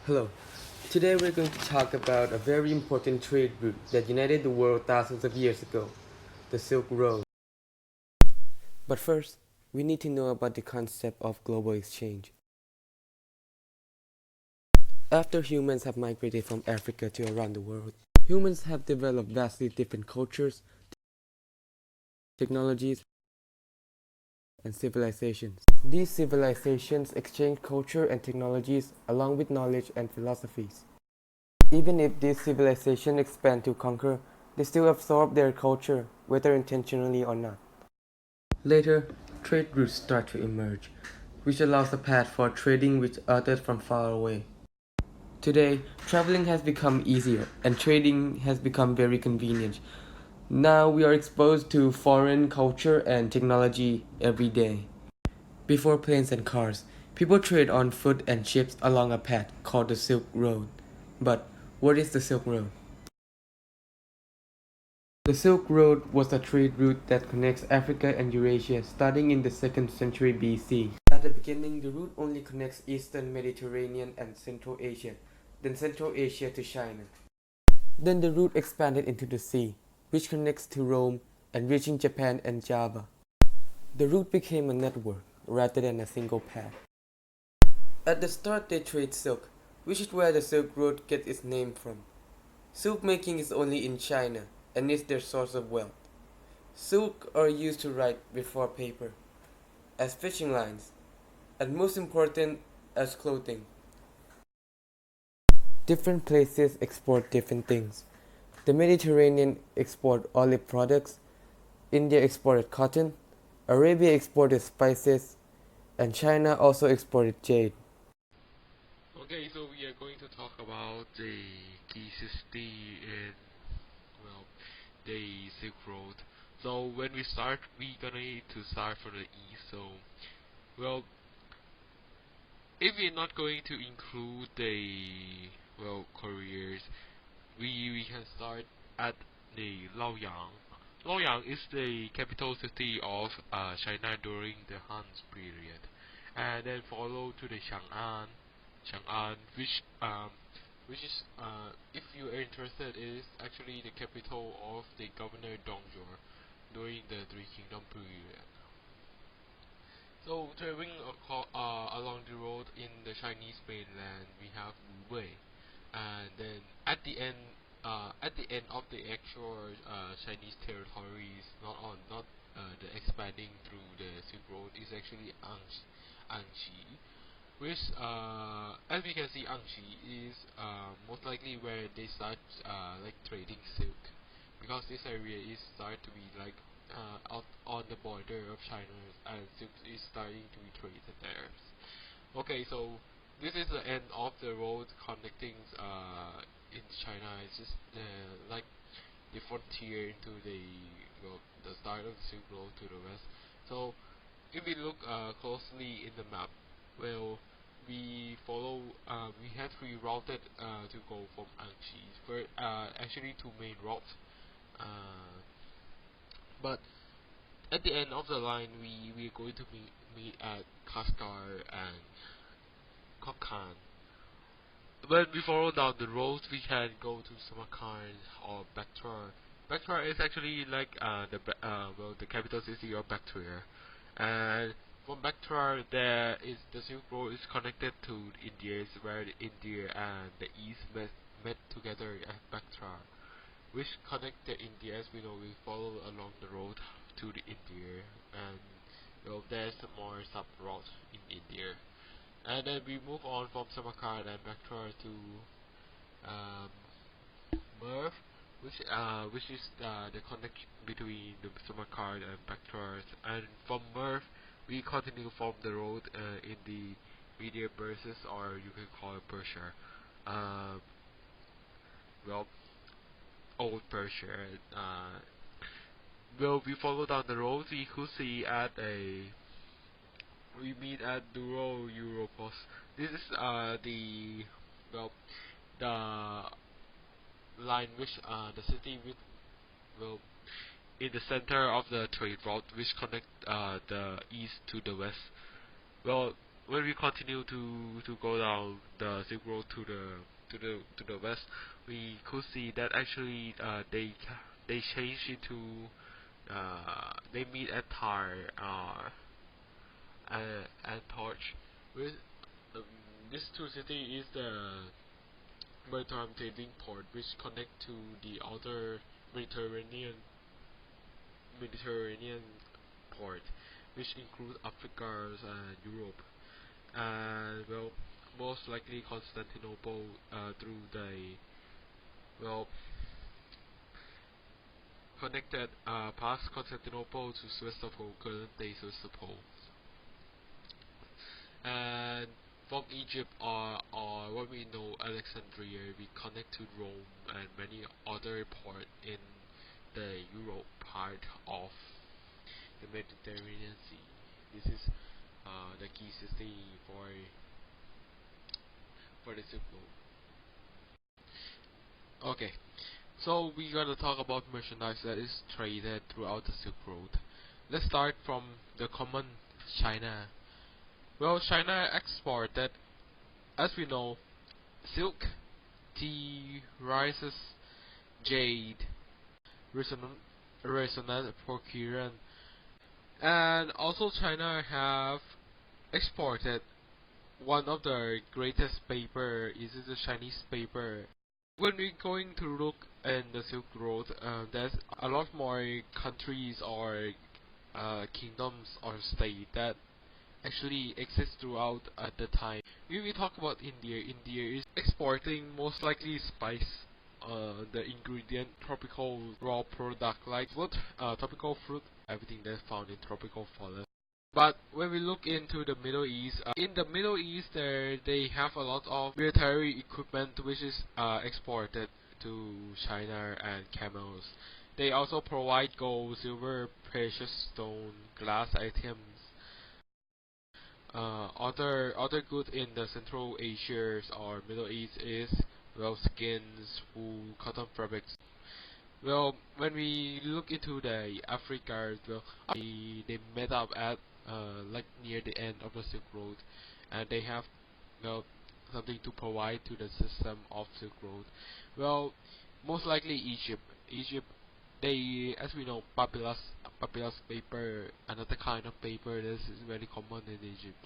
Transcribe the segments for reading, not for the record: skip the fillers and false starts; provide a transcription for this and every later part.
Hello. Today we're going to talk about a very important trade route that united the world thousands of years ago, the Silk Road. But first, we need to know about the concept of global exchange. After humans have migrated from Africa to around the world, humans have developed vastly different cultures, technologies, and civilizations. These civilizations exchange culture and technologies along with knowledge and philosophies. Even if these civilizations expand to conquer, they still absorb their culture, whether intentionally or not. Later, trade routes start to emerge, which allows a path for trading with others from far away. Today, traveling has become easier and trading has become very convenient. Now we are exposed to foreign culture and technology every day. Before planes and cars, people trade on foot and ships along a path called the Silk Road. But what is the Silk Road? The Silk Road was a trade route that connects Africa and Eurasia starting in the 2nd century BC. At the beginning, the route only connects Eastern Mediterranean and Central Asia, then Central Asia to China. Then the route expanded into the sea, which connects to Rome and reaching Japan and Java. The route became a network rather than a single path. At the start, they trade silk, which is where the Silk Road gets its name from. Silk making is only in China and is their source of wealth. Silk are used to write before paper, as fishing lines, and most important, as clothing. Different places export different things. The Mediterranean export olive products, India exported cotton, Arabia exported spices, and China also exported jade. Okay, so we are going to talk about the key city in well the Silk Road. So when we start, we gonna need to start from the east. So well, if we're not going to include the couriers, we can start at the Laoyang. Laoyang is the capital city of China during the Han period, and then follow to the Chang'an, which is if you are interested, is actually the capital of the governor Dongzhuo during the Three Kingdom period. So traveling along the road in the Chinese mainland, we have Wu Wei, and then at the end of the actual Chinese territories, not the expanding through the Silk Road, is actually Anxi, which as we can see, Anxi is most likely where they start like trading silk, because this area is start to be like out on the border of China, and silk is starting to be traded there. Okay, so this is the end of the road connecting in China. It's just like the frontier into the start of the Silk Road to the west. So if we look closely in the map, well, we have rerouted to go from Anxi for actually two main routes. Uh, but at the end of the line, we are going to meet at Kaskar and Kokhan. When we follow down the road, we can go to Samarkand or Bactria. Bactria is actually like the capital city of Bactria, and from Bactria there is the Silk Road is connected to India, where the India and the East met together at Bactria, which connect the India. As we know, we follow along the road to the India, and there's more sub routes in India. And then we move on from Samarkand and Bactria to um, Merv, which is the connection between the Samarkand and Bactria. And from Merv, we continue from the road in the Media Persis, or you can call it Persia. Um, well, Old Persia. Well, we follow down the road. We could see we meet at Duro Europos. This is well the line which the city with well in the center of the trade route which connect the east to the west. Well, when we continue to go down the Silk Road to the west, we could see that actually they change it to they meet at Tar and Torch. With um, this two city is the maritime trading port which connect to the other Mediterranean port, which include Africa and Europe, and well, most likely Constantinople through the well connected past Constantinople to Sevastopol, current day Sevastopol, and from Egypt or what we know Alexandria, we connect to Rome and many other ports in the Europe part of the Mediterranean Sea. This is the key city for the Silk Road. Okay, so we're gonna talk about merchandise that is traded throughout the Silk Road. Let's start from the common China. Well, China exported, as we know, silk, tea, rices, jade, resonant porcelain, and also China have exported one of the greatest paper is the Chinese paper. When we're going to look in the Silk Road, there's a lot more countries or kingdoms or state that actually exist throughout at the time. When we talk about India, India is exporting most likely spice, the ingredient, tropical raw product like fruit, tropical fruit, everything that's found in tropical forest. But when we look into the Middle East, in the Middle East, they have a lot of military equipment which is exported to China and camels. They also provide gold, silver, precious stone, glass items. Other good in the Central Asia or Middle East is well skins, wool, cotton fabrics. Well, when we look into the Africa, well, they met up at like near the end of the Silk Road, and they have well something to provide to the system of Silk Road. Well, most likely Egypt. Egypt, they as we know papyrus paper, another kind of paper that is very common in Egypt.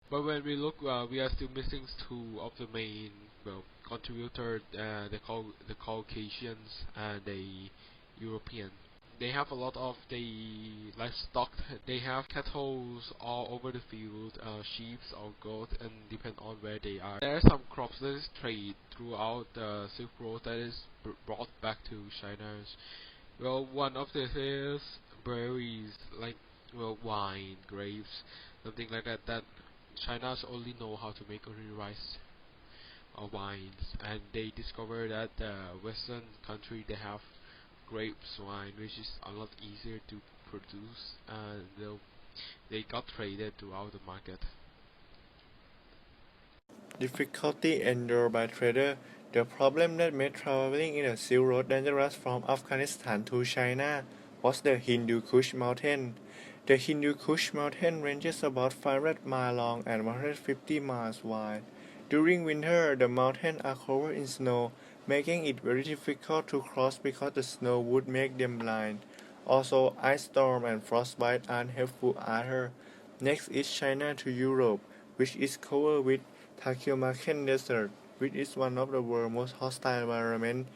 But when we look, we are still missing two of the main well contributors, the Caucasians and the European. They have a lot of the livestock. They have cattle all over the field, sheep or goats, and depend on where they are. There are some crops that is traded throughout the Silk Road that is brought back to China. Well, one of this is berries, like well wine, grapes, something like that. That China's only know how to make only rice or wines, and they discover that the Western country they have grapes wine, which is a lot easier to produce, and they got traded throughout the market. Difficulty endured by traders. The problem that made traveling in the Silk Road dangerous from Afghanistan to China was the Hindu Kush Mountain. The Hindu Kush Mountain ranges about 500 miles long and 150 miles wide. During winter, the mountains are covered in snow, making it very difficult to cross because the snow would make them blind. Also, ice storm and frostbite aren't helpful either. Next is China to Europe, which is covered with Taklamakan Desert, which is one of the world's most hostile environments.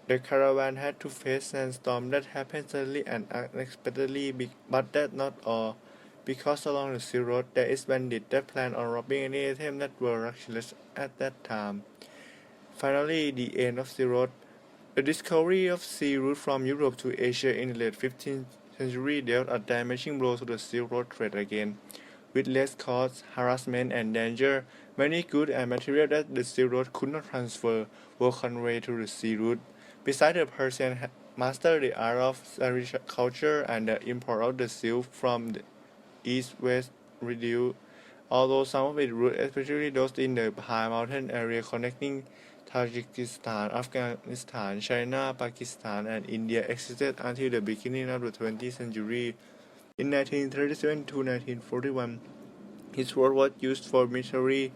The caravan had to face sandstorms that happened suddenly and unexpectedly, but that's not all. Because along the Silk Road there is bandits that plan on robbing any item that were luxurious at that time. Finally, the end of Silk Road. The discovery of sea route from Europe to Asia in the late 15th century dealt a damaging blow to the Silk Road trade again. With less cost, harassment, and danger, many goods and materials that the Silk Road could not transfer were conveyed to the sea route. Besides, the Persians had mastered the art of agriculture, and the import of the silk from the east was reduced. Although some of its routes, especially those in the high mountain area connecting Tajikistan, Afghanistan, China, Pakistan, and India, existed until the beginning of the 20th century. In 1937 to 1941, His road was used for military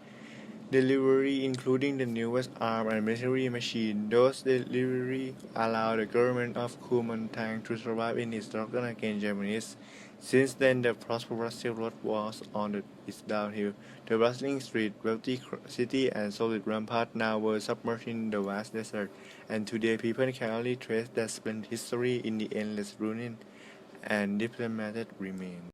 delivery, including the newest arm and military machine. Those deliveries allowed the government of Kuomintang to survive in its struggle against Japanese. Since then, the prosperous Silk Road was on its downhill. The bustling street, wealthy city, and solid rampart now were submerged in the vast desert, and today people can only trace that splendid history in the endless ruins and diplomatic remains.